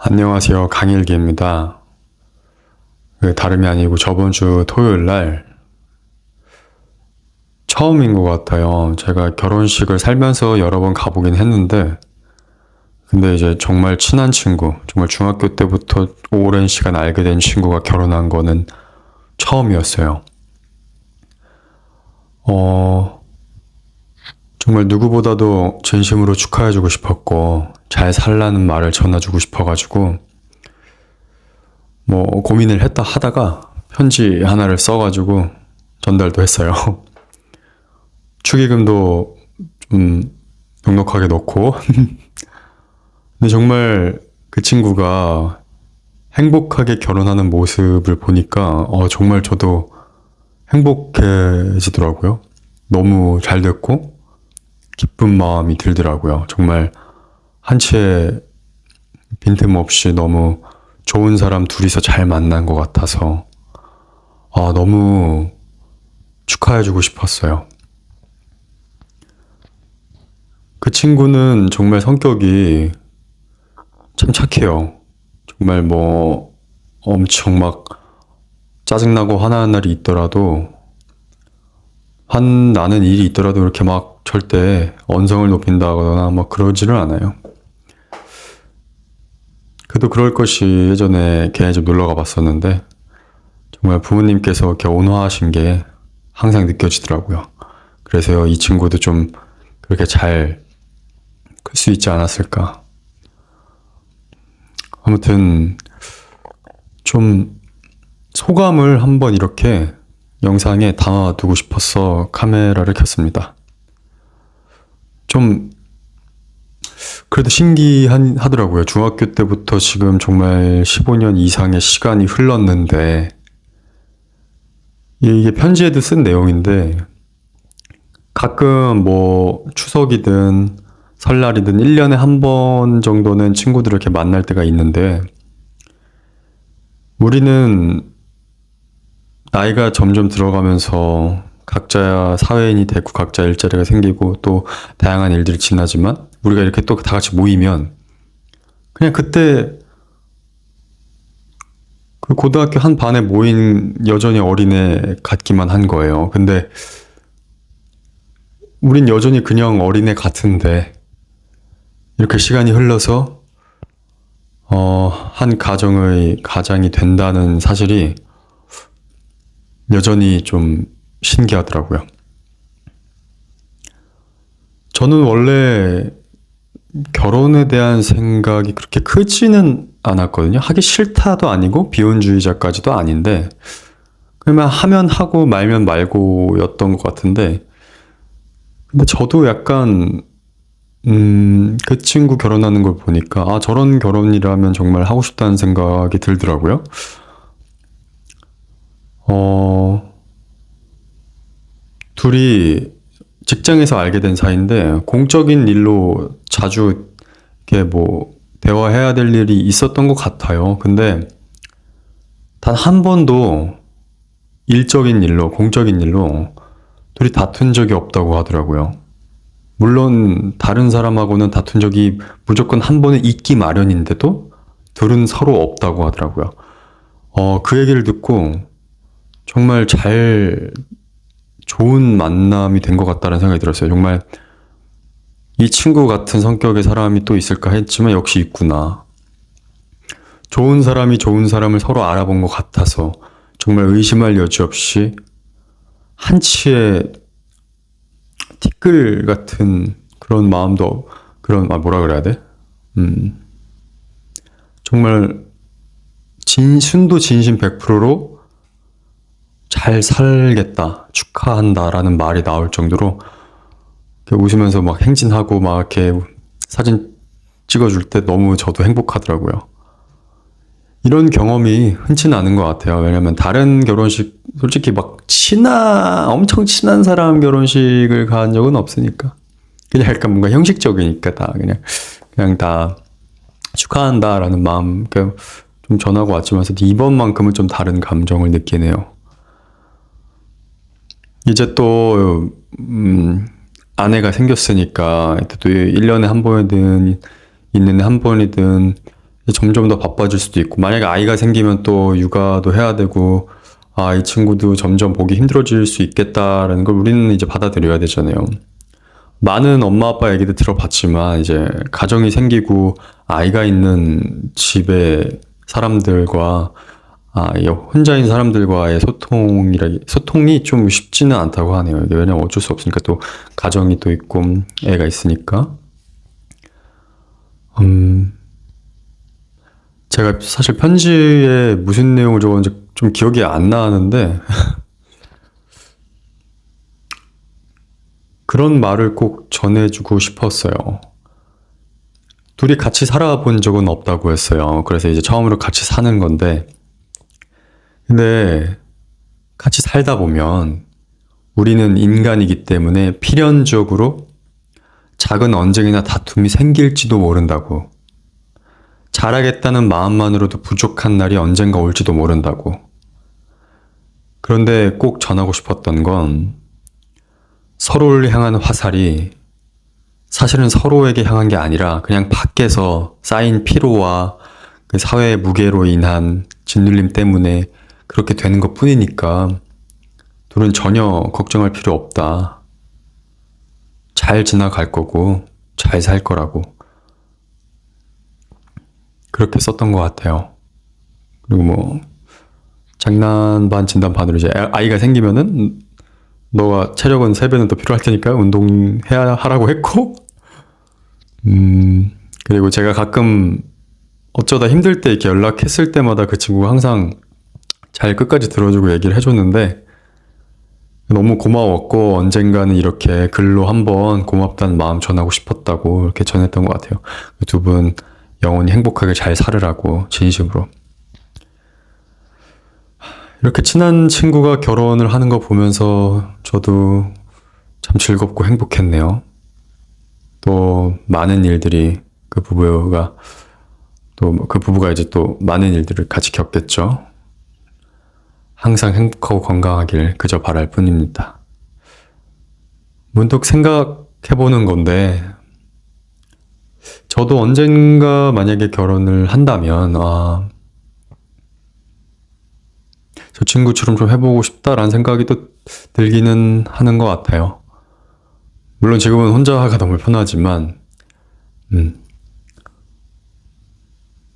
안녕하세요. 강일기입니다. 다름이 아니고 저번 주 토요일 날 처음인 것 같아요. 제가 결혼식을 살면서 여러 번 가보긴 했는데, 근데 이제 정말 친한 친구, 정말 중학교 때부터 오랜 시간 알게 된 친구가 결혼한 거는 처음이었어요. 정말 누구보다도 진심으로 축하해주고 싶었고, 잘 살라는 말을 전해주고 싶어가지고, 고민을 하다가 편지 하나를 써가지고 전달도 했어요. 축의금도 좀 넉넉하게 넣고. 근데 정말 그 친구가 행복하게 결혼하는 모습을 보니까 정말 저도 행복해지더라고요. 너무 잘 됐고 기쁜 마음이 들더라고요. 정말 한 채 빈틈없이 너무 좋은 사람 둘이서 잘 만난 것 같아서 너무 축하해주고 싶었어요. 그 친구는 정말 성격이 참 착해요. 정말 엄청 막 짜증나고 화나는 날이 있더라도 나는 일이 있더라도 이렇게 막 절대 언성을 높인다거나 막 그러지를 않아요. 그래도 그럴 것이 예전에 걔네 집 놀러 가봤었는데 정말 부모님께서 이렇게 온화하신 게 항상 느껴지더라고요. 그래서 이 친구도 좀 그렇게 잘 클 수 있지 않았을까. 아무튼 좀 소감을 한번 이렇게 영상에 담아두고 싶어서 카메라를 켰습니다. 좀 그래도 신기하더라고요. 중학교 때부터 지금 정말 15년 이상의 시간이 흘렀는데 이게 편지에도 쓴 내용인데 가끔 추석이든 설날이든 1년에 한 번 정도는 친구들을 이렇게 만날 때가 있는데 우리는 나이가 점점 들어가면서 각자 사회인이 되고 각자 일자리가 생기고 또 다양한 일들이 지나지만 우리가 이렇게 또 다 같이 모이면 그냥 그때 그 고등학교 한 반에 모인 여전히 어린애 같기만 한 거예요. 근데 우린 여전히 그냥 어린애 같은데 이렇게 시간이 흘러서 한 가장이 된다는 사실이 여전히 좀 신기하더라고요. 저는 원래 결혼에 대한 생각이 그렇게 크지는 않았거든요. 하기 싫다도 아니고 비혼주의자까지도 아닌데 그냥 하면 하고 말면 말고였던 것 같은데 근데 저도 약간 그 친구 결혼하는 걸 보니까 저런 결혼이라면 정말 하고 싶다는 생각이 들더라고요. 둘이 직장에서 알게 된 사이인데 공적인 일로 자주 이렇게 대화해야 될 일이 있었던 것 같아요. 근데 단 한 번도 일적인 일로, 공적인 일로 둘이 다툰 적이 없다고 하더라고요. 물론 다른 사람하고는 다툰 적이 무조건 한 번은 있기 마련인데도 둘은 서로 없다고 하더라고요. 그 얘기를 듣고 정말 좋은 만남이 된 것 같다는 생각이 들었어요. 정말 이 친구 같은 성격의 사람이 또 있을까 했지만 역시 있구나. 좋은 사람이 좋은 사람을 서로 알아본 것 같아서 정말 의심할 여지 없이 한치의 티끌 같은 그런 마음도 뭐라 그래야 돼? 정말 순도 진심 100%로 잘 살겠다, 축하한다라는 말이 나올 정도로 웃으면서 막 행진하고 막 이렇게 사진 찍어줄 때 너무 저도 행복하더라고요. 이런 경험이 흔치는 않은 것 같아요. 왜냐면 다른 결혼식, 솔직히 엄청 친한 사람 결혼식을 간 적은 없으니까. 그냥 약간 뭔가 형식적이니까 그냥 다 축하한다라는 마음, 좀 전하고 왔지만 이번만큼은 좀 다른 감정을 느끼네요. 이제 또, 아내가 생겼으니까, 또 1년에 한 번이든, 2년에 한 번이든, 점점 더 바빠질 수도 있고, 만약에 아이가 생기면 또 육아도 해야 되고, 아, 이 친구도 점점 보기 힘들어질 수 있겠다라는 걸 우리는 이제 받아들여야 되잖아요. 많은 엄마 아빠 얘기도 들어봤지만 이제 가정이 생기고 아이가 있는 집의 사람들과 이 혼자인 사람들과의 소통이 좀 쉽지는 않다고 하네요. 이게 왜냐면 어쩔 수 없으니까 또 가정이 또 있고 애가 있으니까. 제가 사실 편지에 무슨 내용을 적었는지 좀 기억이 안 나는데 그런 말을 꼭 전해주고 싶었어요. 둘이 같이 살아본 적은 없다고 했어요. 그래서 이제 처음으로 같이 사는 건데, 근데 같이 살다 보면 우리는 인간이기 때문에 필연적으로 작은 언쟁이나 다툼이 생길지도 모른다고. 잘하겠다는 마음만으로도 부족한 날이 언젠가 올지도 모른다고. 그런데 꼭 전하고 싶었던 건 서로를 향한 화살이 사실은 서로에게 향한 게 아니라 그냥 밖에서 쌓인 피로와 그 사회의 무게로 인한 짓눌림 때문에 그렇게 되는 것 뿐이니까 둘은 전혀 걱정할 필요 없다. 잘 지나갈 거고 잘 살 거라고. 그렇게 썼던 것 같아요. 그리고 뭐 장난 반 진단 반으로 이제 아이가 생기면은 너가 체력은 3배는 더 필요할 테니까 운동해야 하라고 했고, 그리고 제가 가끔 어쩌다 힘들 때 이렇게 연락했을 때마다 그 친구가 항상 잘 끝까지 들어주고 얘기를 해줬는데 너무 고마웠고 언젠가는 이렇게 글로 한번 고맙다는 마음 전하고 싶었다고 이렇게 전했던 것 같아요. 두 분 영원히 행복하게 잘 살으라고 진심으로. 이렇게 친한 친구가 결혼을 하는 거 보면서 저도 참 즐겁고 행복했네요. 또 많은 일들이 그 부부가 이제 또 많은 일들을 같이 겪겠죠. 항상 행복하고 건강하길 그저 바랄 뿐입니다. 문득 생각해보는 건데 저도 언젠가 만약에 결혼을 한다면 저 친구처럼 좀 해보고 싶다라는 생각이 또 들기는 하는 것 같아요. 물론 지금은 혼자가 너무 편하지만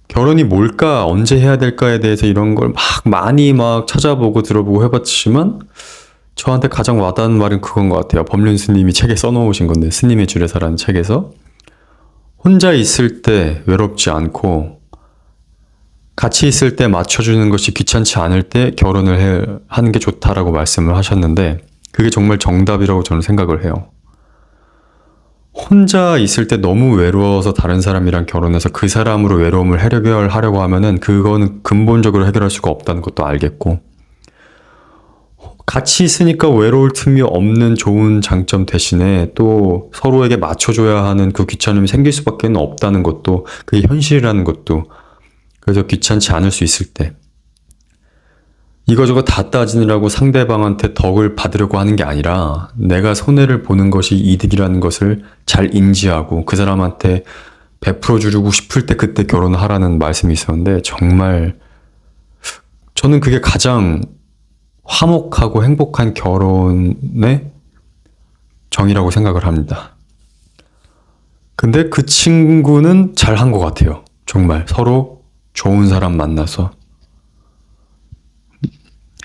결혼이 뭘까, 언제 해야 될까에 대해서 이런 걸 많이 찾아보고 들어보고 해봤지만 저한테 가장 와닿는 말은 그건 것 같아요. 법륜 스님이 책에 써놓으신 건데, 스님의 주례사라는 책에서 혼자 있을 때 외롭지 않고 같이 있을 때 맞춰주는 것이 귀찮지 않을 때 결혼을 하는 게 좋다라고 말씀을 하셨는데 그게 정말 정답이라고 저는 생각을 해요. 혼자 있을 때 너무 외로워서 다른 사람이랑 결혼해서 그 사람으로 외로움을 해결하려고 하면은 그거는 근본적으로 해결할 수가 없다는 것도 알겠고, 같이 있으니까 외로울 틈이 없는 좋은 장점 대신에 또 서로에게 맞춰줘야 하는 그 귀찮음이 생길 수밖에 없다는 것도, 그게 현실이라는 것도, 그래서 귀찮지 않을 수 있을 때 이거저거 다 따지느라고 상대방한테 덕을 받으려고 하는 게 아니라 내가 손해를 보는 것이 이득이라는 것을 잘 인지하고 그 사람한테 베풀어주고 싶을 때 그때 결혼하라는 말씀이 있었는데, 정말 저는 그게 가장 화목하고 행복한 결혼의 정의라고 생각을 합니다. 근데 그 친구는 잘한 것 같아요. 정말 서로 좋은 사람 만나서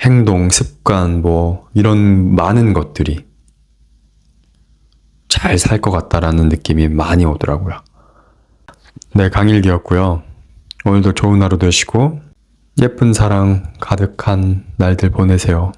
행동, 습관, 이런 많은 것들이 잘 살 것 같다라는 느낌이 많이 오더라고요. 네, 강일기였고요. 오늘도 좋은 하루 되시고 예쁜 사랑 가득한 날들 보내세요.